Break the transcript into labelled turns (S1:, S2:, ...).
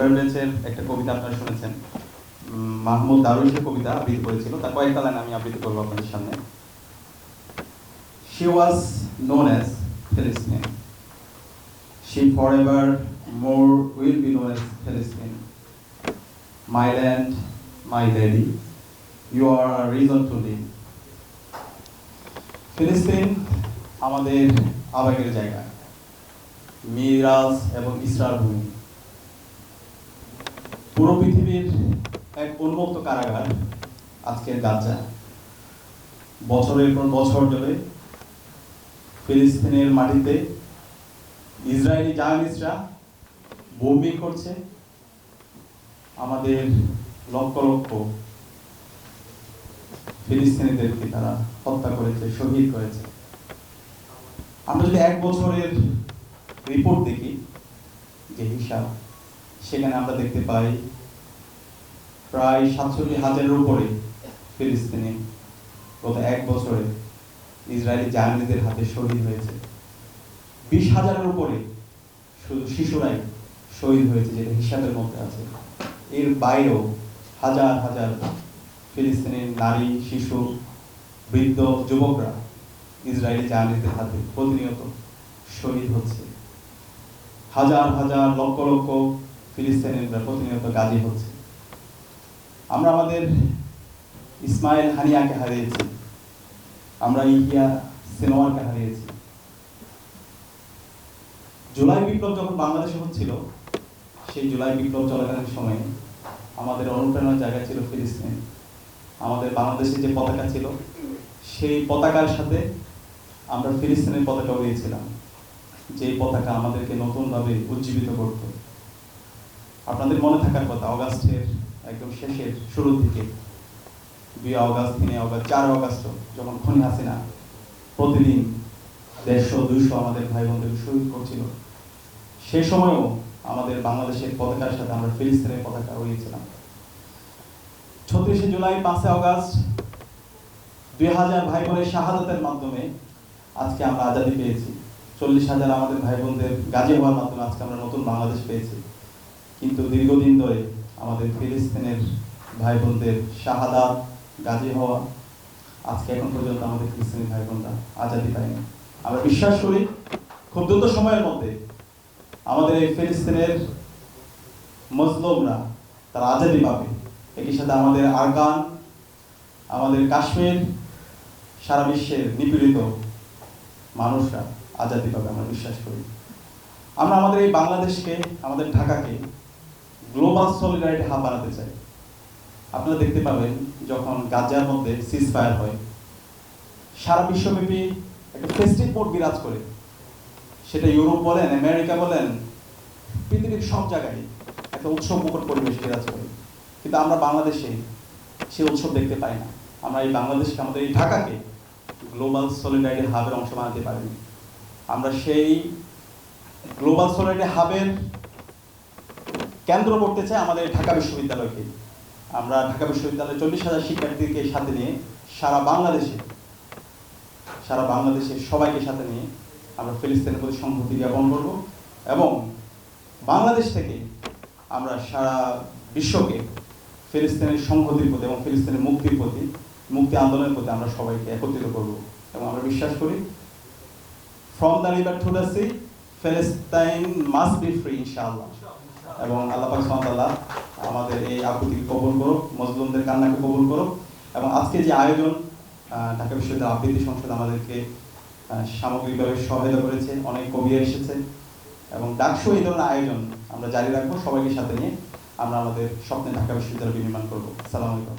S1: ক্যাম্বারবেচের একটা কবিতা আপনারা শুনেছেন, মাহমুদ দারুইশের কবিতা আবৃত্তি করেছিল। তার কয়েকটা লাইন আমি আবৃত্তি করবো আপনাদের সামনে। She was known as Philistine. She forever more will be known as Philistine. My land, my lady, you are a reason to live. ফিলিস্তিন আমাদের আবেগের জায়গা, মিরাজ এবং ইসরার ভূমি। পুরো পৃথিবীর এক উন্মুক্ত কারাগার আজকের গাজা। বছরের পর বছর ধরে ফিলিস্তিনের মাটিতে ইসরায়েলি জায়নিস্টরা বোম্বিং করছে, আমাদের লক্ষ লক্ষ ফিলিস্তিনিদেরকে তারা হত্যা করেছে, শহীদ করেছে। আমরা যদি এক বছরের রিপোর্ট দেখি, যে হিসাব, সেখানে আমরা দেখতে পাই প্রায় ৬৭,০০০-এর উপরে ফিলিস্তিনি গত এক বছরে ইসরায়েলি জায়নিস্টদের হাতে শহীদ হয়েছে। ২০,০০০-এর উপরে শুধু শিশুরাই শহীদ হয়েছে, যেটা হিসাবের মধ্যে আছে। এর বাইরেও হাজার হাজার ফিলিস্তিনি নারী, শিশু, বৃদ্ধ, যুবকরা ইসরায়েলি জায়নিস্টদের হাতে প্রতিনিয়ত শহীদ হচ্ছে। হাজার হাজার লক্ষ লক্ষ ফিলিস্তিনিরা প্রতিনিয়ত গাজী হচ্ছে। আমরা আমাদের ইসমাইল হানিয়াকে হারিয়েছি, আমরা ইহিয়া সিনোয়ারকে হারিয়েছি। জুলাই বিপ্লব যখন বাংলাদেশে হচ্ছিল, সেই জুলাই বিপ্লব চলাকালীন সময়ে আমাদের অনুপ্রেরণার জায়গা ছিল ফিলিস্তিন। আমাদের বাংলাদেশে যে পতাকা ছিল, সেই পতাকার সাথে আমরা ফিলিস্তিনের পতাকা উড়িয়েছিলাম, যে পতাকা আমাদেরকে নতুনভাবে উজ্জীবিত করত। আপনাদের মনে থাকার কথা, অগাস্টের একদম শেষের শুরুর দিকে ২ অগাস্ট, ৩ অগাস্ট, ৪ অগাস্ট যখন খনি হাসিনা প্রতিদিন ১৫০-২০০ আমাদের ভাই বোনদের শহীদ করছিল, সে সময়ও আমাদের বাংলাদেশের পতাকার সাথে আমরা ফিলিস্তিনের পতাকা উড়িয়েছিলাম। ৩৬শে জুলাই, ৫ অগাস্ট ২০০০ ভাই বোনের শাহাদাতের মাধ্যমে আজকে আমরা আজাদি পেয়েছি। ৪০,০০০ আমাদের ভাই বোনদের গাজী হওয়ার মাধ্যমে আজকে আমরা নতুন বাংলাদেশ পেয়েছি। কিন্তু দীর্ঘদিন ধরে আমাদের ফিলিস্তিনের ভাই বোনদের শাহাদাত, গাজী হওয়া, আজকে এখন পর্যন্ত আমাদের ফিলিস্তিনি ভাই বোনরা আজাদি পায়নি। আমরা বিশ্বাস করি খুব দ্রুত সময়ের মধ্যে আমাদের এই ফিলিস্তিনের মজলুমরা তারা আজাদি পাবে। একই সাথে আমাদের আরকান, আমাদের কাশ্মীর, সারা বিশ্বের নিপীড়িত মানুষরা আজাদি পাবে, আমরা বিশ্বাস করি। আমরা আমাদের এই বাংলাদেশকে, আমাদের ঢাকাকে গ্লোবাল সলিডারিটি হাব বানাতে চাই। আপনারা দেখতে পাবেন যখন গাজার মধ্যে সিজ ফায়ার হয়, সারা বিশ্বব্যাপী একটা ফেস্টিভ মোড বিরাজ করে। সেটা ইউরোপ বলেন, আমেরিকা বলেন, পৃথিবীর সব জায়গায় একটা উৎসব মুখর পরিবেশ বিরাজ করে। কিন্তু আমরা বাংলাদেশে সেই উৎসব দেখতে পাই না। আমরা এই বাংলাদেশকে, আমাদের এই ঢাকাকে গ্লোবাল সলিডারিটি হাবের অংশ বানাতে পারিনি। আমরা সেই গ্লোবাল সলিডারিটি হাবের কেন্দ্র করতে চাই আমাদের ঢাকা বিশ্ববিদ্যালয়কে। আমরা ঢাকা বিশ্ববিদ্যালয়ে ৪০,০০০ শিক্ষার্থীকে সাথে নিয়ে সারা বাংলাদেশে সবাইকে সাথে নিয়ে আমরা ফিলিস্তিনের প্রতি সংহতি জ্ঞাপন করব এবং বাংলাদেশ থেকে আমরা সারা বিশ্বকে ফিলিস্তিনের সংহতির প্রতি এবং ফিলিস্তিনের মুক্তির প্রতি, মুক্তি আন্দোলনের প্রতি আমরা সবাইকে একত্রিত করব। এবং আমরা বিশ্বাস করি from the river to the sea, ফিলিস্তাইন must be free, ইনশাআল্লাহ। এবং আল্লাহ পাক সুবহানাহু ওয়া তাআলা আমাদের এই আকুতিকে কবুল করুক, মজলুমদের কান্নাকে কবুল করুক। এবং আজকে যে আয়োজন, ঢাকা বিশ্ববিদ্যালয় আবৃত্তি সংসদ আমাদেরকে সামগ্রিকভাবে সহায়তা করেছে, অনেক কবি এসেছে এবং ডাকসু এই ধরনের আয়োজন আমরা জারি রাখবো। সবাইকে সাথে নিয়ে আমরা আমাদের স্বপ্নে ঢাকা বিশ্ববিদ্যালয় বিনির্মাণ করবো। আসসালামু আলাইকুম।